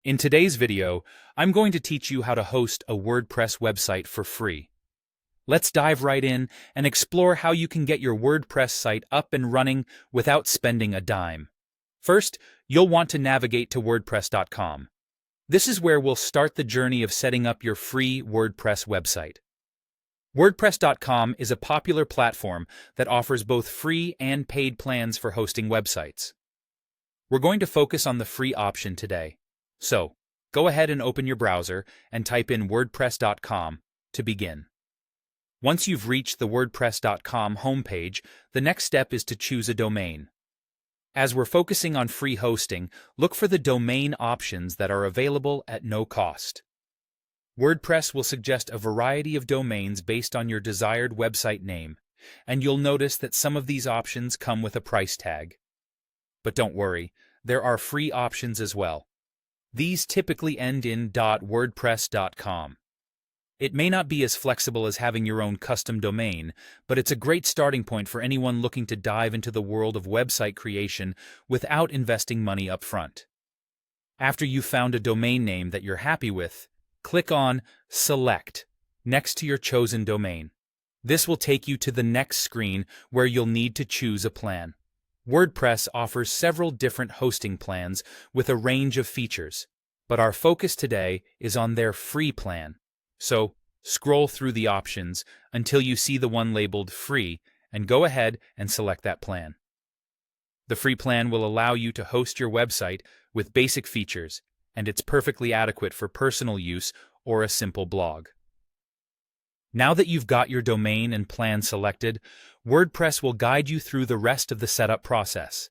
In today's video, I'm going to teach you how to host a WordPress website for free. Let's dive right in and explore how you can get your WordPress site up and running without spending a dime. First, you'll want to navigate to WordPress.com. This is where we'll start the journey of setting up your free WordPress website. WordPress.com is a popular platform that offers both free and paid plans for hosting websites. We're going to focus on the free option today. So, go ahead and open your browser and type in WordPress.com to begin. Once you've reached the WordPress.com homepage, the next step is to choose a domain. As we're focusing on free hosting, look for the domain options that are available at no cost. WordPress will suggest a variety of domains based on your desired website name, and you'll notice that some of these options come with a price tag. But don't worry, there are free options as well. These typically end in .wordpress.com. It may not be as flexible as having your own custom domain, but it's a great starting point for anyone looking to dive into the world of website creation without investing money up front. After you've found a domain name that you're happy with, click on Select next to your chosen domain. This will take you to the next screen where you'll need to choose a plan. WordPress offers several different hosting plans with a range of features, but our focus today is on their free plan. So, scroll through the options until you see the one labeled Free and go ahead and select that plan. The free plan will allow you to host your website with basic features, and it's perfectly adequate for personal use or a simple blog. Now that you've got your domain and plan selected, WordPress will guide you through the rest of the setup process.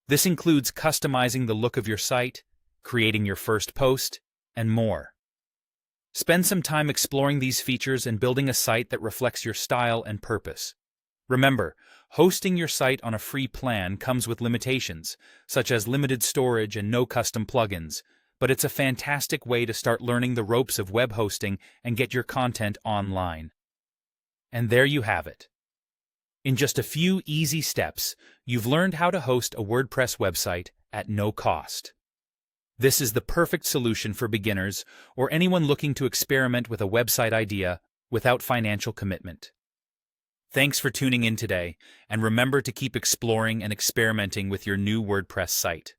This includes customizing the look of your site, creating your first post, and more. Spend some time exploring these features and building a site that reflects your style and purpose. Remember, hosting your site on a free plan comes with limitations, such as limited storage and no custom plugins, but it's a fantastic way to start learning the ropes of web hosting and get your content online. And there you have it. In just a few easy steps, you've learned how to host a WordPress website at no cost. This is the perfect solution for beginners or anyone looking to experiment with a website idea without financial commitment. Thanks for tuning in today, and remember to keep exploring and experimenting with your new WordPress site.